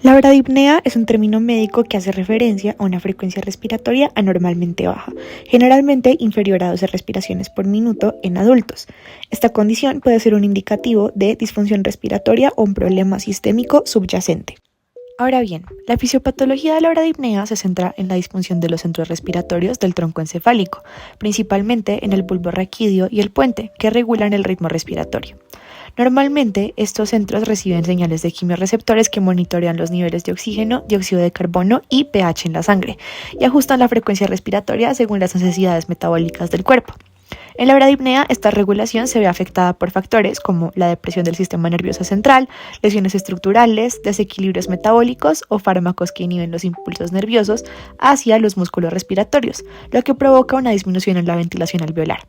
La bradipnea es un término médico que hace referencia a una frecuencia respiratoria anormalmente baja, generalmente inferior a 12 respiraciones por minuto en adultos. Esta condición puede ser un indicativo de disfunción respiratoria o un problema sistémico subyacente. Ahora bien, la fisiopatología de la bradipnea se centra en la disfunción de los centros respiratorios del tronco encefálico, principalmente en el bulbo raquídeo y el puente, que regulan el ritmo respiratorio. Normalmente, estos centros reciben señales de quimiorreceptores que monitorean los niveles de oxígeno, dióxido de carbono y pH en la sangre, y ajustan la frecuencia respiratoria según las necesidades metabólicas del cuerpo. En la bradipnea, esta regulación se ve afectada por factores como la depresión del sistema nervioso central, lesiones estructurales, desequilibrios metabólicos o fármacos que inhiben los impulsos nerviosos hacia los músculos respiratorios, lo que provoca una disminución en la ventilación alveolar.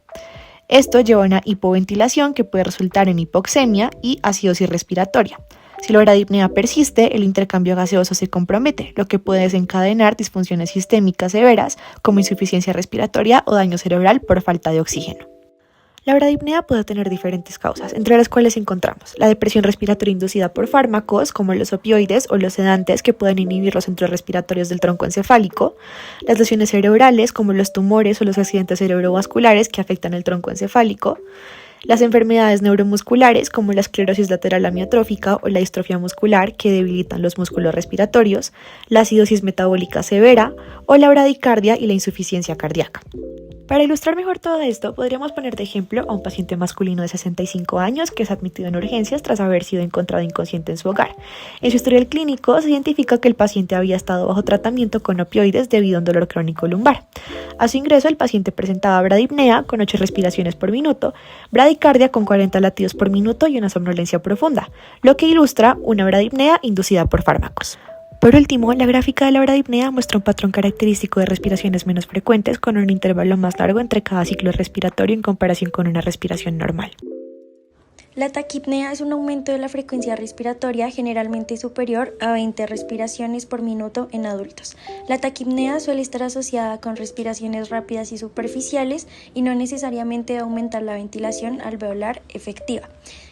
Esto lleva a una hipoventilación que puede resultar en hipoxemia y acidosis respiratoria. Si la bradipnea persiste, el intercambio gaseoso se compromete, lo que puede desencadenar disfunciones sistémicas severas como insuficiencia respiratoria o daño cerebral por falta de oxígeno. La bradipnea puede tener diferentes causas, entre las cuales encontramos la depresión respiratoria inducida por fármacos, como los opioides o los sedantes que pueden inhibir los centros respiratorios del tronco encefálico, las lesiones cerebrales, como los tumores o los accidentes cerebrovasculares que afectan el tronco encefálico, las enfermedades neuromusculares, como la esclerosis lateral amiotrófica o la distrofia muscular, que debilitan los músculos respiratorios, la acidosis metabólica severa o la bradicardia y la insuficiencia cardíaca. Para ilustrar mejor todo esto, podríamos poner de ejemplo a un paciente masculino de 65 años que es admitido en urgencias tras haber sido encontrado inconsciente en su hogar. En su historial clínico se identifica que el paciente había estado bajo tratamiento con opioides debido a un dolor crónico lumbar. A su ingreso, el paciente presentaba bradipnea con 8 respiraciones por minuto, bradicardia con 40 latidos por minuto y una somnolencia profunda, lo que ilustra una bradipnea inducida por fármacos. Por último, la gráfica de la bradipnea muestra un patrón característico de respiraciones menos frecuentes con un intervalo más largo entre cada ciclo respiratorio en comparación con una respiración normal. La taquipnea es un aumento de la frecuencia respiratoria generalmente superior a 20 respiraciones por minuto en adultos. La taquipnea suele estar asociada con respiraciones rápidas y superficiales y no necesariamente aumentar la ventilación alveolar efectiva.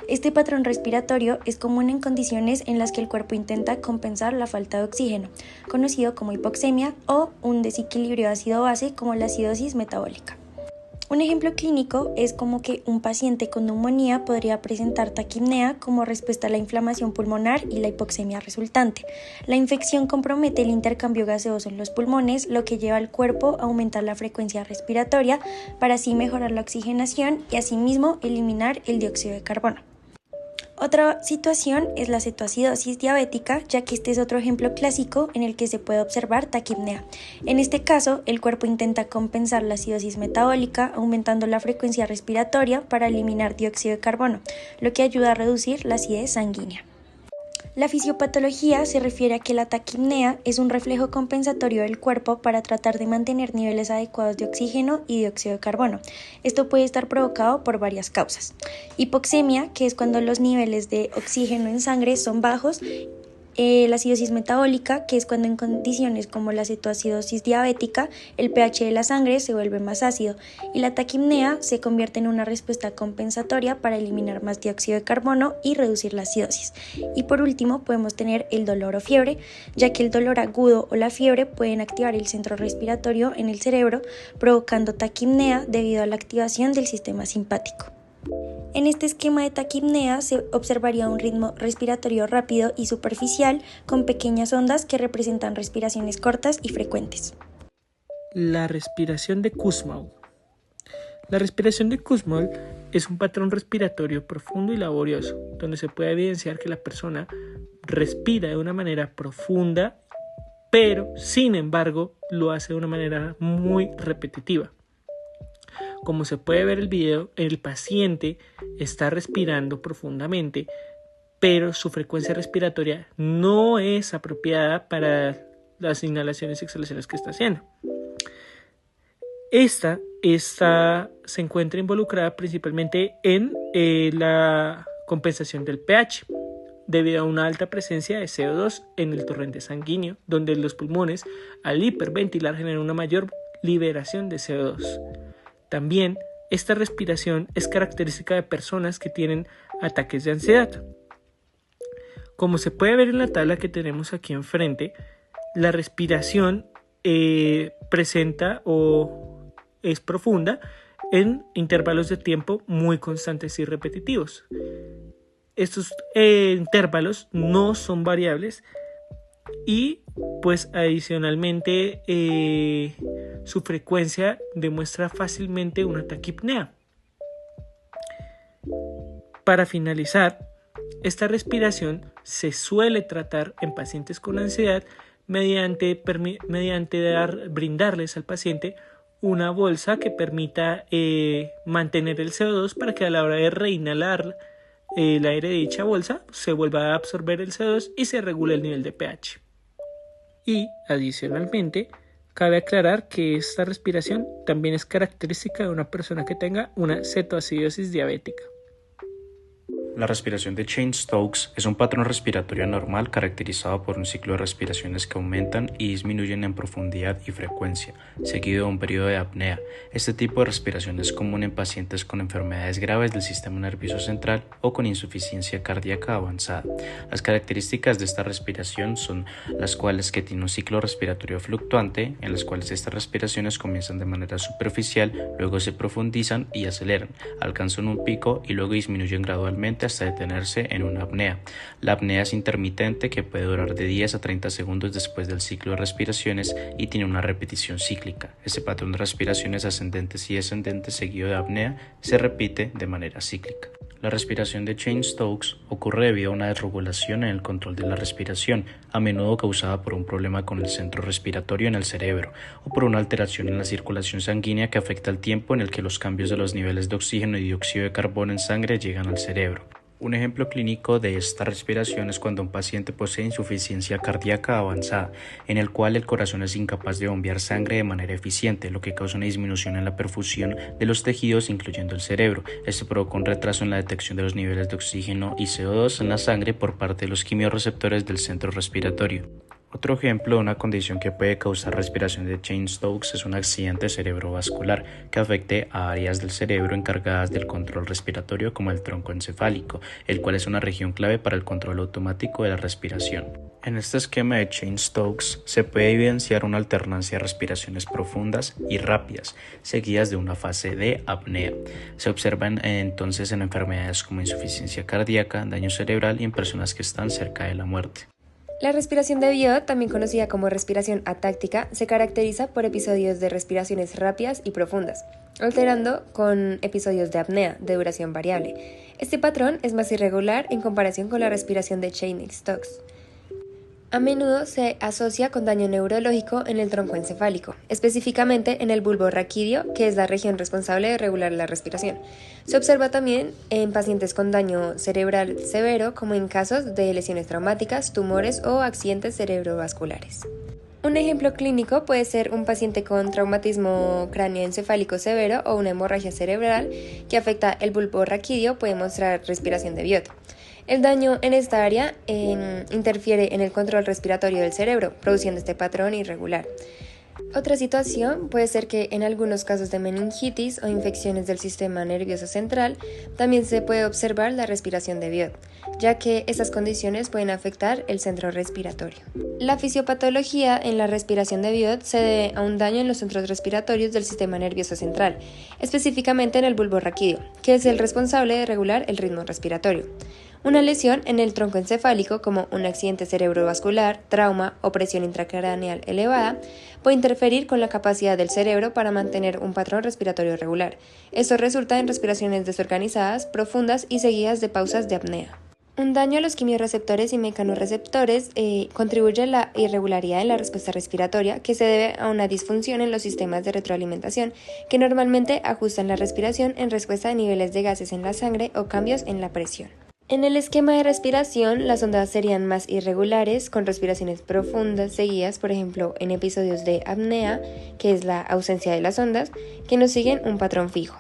Este patrón respiratorio es común en condiciones en las que el cuerpo intenta compensar la falta de oxígeno, conocido como hipoxemia o un desequilibrio ácido-base como la acidosis metabólica. Un ejemplo clínico es como que un paciente con neumonía podría presentar taquipnea como respuesta a la inflamación pulmonar y la hipoxemia resultante. La infección compromete el intercambio gaseoso en los pulmones, lo que lleva al cuerpo a aumentar la frecuencia respiratoria para así mejorar la oxigenación y asimismo eliminar el dióxido de carbono. Otra situación es la cetoacidosis diabética, ya que este es otro ejemplo clásico en el que se puede observar taquipnea. En este caso, el cuerpo intenta compensar la acidosis metabólica aumentando la frecuencia respiratoria para eliminar dióxido de carbono, lo que ayuda a reducir la acidez sanguínea. La fisiopatología se refiere a que la taquipnea es un reflejo compensatorio del cuerpo para tratar de mantener niveles adecuados de oxígeno y dióxido de carbono. Esto puede estar provocado por varias causas. Hipoxemia, que es cuando los niveles de oxígeno en sangre son bajos. La acidosis metabólica, que es cuando en condiciones como la cetoacidosis diabética, el pH de la sangre se vuelve más ácido, y la taquipnea se convierte en una respuesta compensatoria para eliminar más dióxido de carbono y reducir la acidosis. Y por último, podemos tener el dolor o fiebre, ya que el dolor agudo o la fiebre pueden activar el centro respiratorio en el cerebro, provocando taquipnea debido a la activación del sistema simpático. En este esquema de taquipnea se observaría un ritmo respiratorio rápido y superficial con pequeñas ondas que representan respiraciones cortas y frecuentes. La respiración de Kussmaul. La respiración de Kussmaul es un patrón respiratorio profundo y laborioso, donde se puede evidenciar que la persona respira de una manera profunda, pero sin embargo lo hace de una manera muy repetitiva. Como se puede ver en el video, el paciente está respirando profundamente, pero su frecuencia respiratoria no es apropiada para las inhalaciones y exhalaciones que está haciendo. Esta se encuentra involucrada principalmente en la compensación del pH, debido a una alta presencia de CO2 en el torrente sanguíneo, donde los pulmones, al hiperventilar, generan una mayor liberación de CO2. También, esta respiración es característica de personas que tienen ataques de ansiedad. Como se puede ver en la tabla que tenemos aquí enfrente, la respiración presenta o es profunda en intervalos de tiempo muy constantes y repetitivos. Estos intervalos no son variables y pues adicionalmente su frecuencia demuestra fácilmente una taquipnea. Para finalizar, esta respiración se suele tratar en pacientes con ansiedad mediante brindarles al paciente una bolsa que permita mantener el CO2 para que a la hora de reinhalar el aire de dicha bolsa se vuelva a absorber el CO2 y se regule el nivel de pH. Y adicionalmente, cabe aclarar que esta respiración también es característica de una persona que tenga una cetoacidosis diabética. La respiración de Cheyne-Stokes es un patrón respiratorio anormal caracterizado por un ciclo de respiraciones que aumentan y disminuyen en profundidad y frecuencia, seguido de un periodo de apnea. Este tipo de respiración es común en pacientes con enfermedades graves del sistema nervioso central o con insuficiencia cardíaca avanzada. Las características de esta respiración son las cuales que tiene un ciclo respiratorio fluctuante, en las cuales estas respiraciones comienzan de manera superficial, luego se profundizan y aceleran, alcanzan un pico y luego disminuyen gradualmente hasta detenerse en una apnea. La apnea es intermitente, que puede durar de 10 a 30 segundos después del ciclo de respiraciones y tiene una repetición cíclica. Este patrón de respiraciones ascendentes y descendentes seguido de apnea se repite de manera cíclica. La respiración de Cheyne-Stokes ocurre debido a una desregulación en el control de la respiración, a menudo causada por un problema con el centro respiratorio en el cerebro o por una alteración en la circulación sanguínea que afecta el tiempo en el que los cambios de los niveles de oxígeno y dióxido de carbono en sangre llegan al cerebro. Un ejemplo clínico de esta respiración es cuando un paciente posee insuficiencia cardíaca avanzada, en el cual el corazón es incapaz de bombear sangre de manera eficiente, lo que causa una disminución en la perfusión de los tejidos, incluyendo el cerebro. Esto provoca un retraso en la detección de los niveles de oxígeno y CO2 en la sangre por parte de los quimiorreceptores del centro respiratorio. Otro ejemplo de una condición que puede causar respiración de Cheyne-Stokes es un accidente cerebrovascular que afecte a áreas del cerebro encargadas del control respiratorio, como el tronco encefálico, el cual es una región clave para el control automático de la respiración. En este esquema de Cheyne-Stokes se puede evidenciar una alternancia de respiraciones profundas y rápidas, seguidas de una fase de apnea. Se observan entonces en enfermedades como insuficiencia cardíaca, daño cerebral y en personas que están cerca de la muerte. La respiración de Biot, también conocida como respiración atáctica, se caracteriza por episodios de respiraciones rápidas y profundas, alternando con episodios de apnea de duración variable. Este patrón es más irregular en comparación con la respiración de Cheyne-Stokes. A menudo se asocia con daño neurológico en el tronco encefálico, específicamente en el bulbo raquídeo, que es la región responsable de regular la respiración. Se observa también en pacientes con daño cerebral severo, como en casos de lesiones traumáticas, tumores o accidentes cerebrovasculares. Un ejemplo clínico puede ser un paciente con traumatismo cráneoencefálico severo o una hemorragia cerebral que afecta el bulbo raquídeo, puede mostrar respiración de Biot. El daño en esta área interfiere en el control respiratorio del cerebro, produciendo este patrón irregular. Otra situación puede ser que en algunos casos de meningitis o infecciones del sistema nervioso central también se puede observar la respiración de Biot, ya que esas condiciones pueden afectar el centro respiratorio. La fisiopatología en la respiración de Biot se debe a un daño en los centros respiratorios del sistema nervioso central, específicamente en el bulbo raquídeo, que es el responsable de regular el ritmo respiratorio. Una lesión en el tronco encefálico, como un accidente cerebrovascular, trauma o presión intracraneal elevada, puede interferir con la capacidad del cerebro para mantener un patrón respiratorio regular. Esto resulta en respiraciones desorganizadas, profundas y seguidas de pausas de apnea. Un daño a los quimiorreceptores y mecanorreceptores contribuye a la irregularidad en la respuesta respiratoria, que se debe a una disfunción en los sistemas de retroalimentación, que normalmente ajustan la respiración en respuesta a niveles de gases en la sangre o cambios en la presión. En el esquema de respiración, las ondas serían más irregulares, con respiraciones profundas seguidas, por ejemplo, en episodios de apnea, que es la ausencia de las ondas, que no siguen un patrón fijo.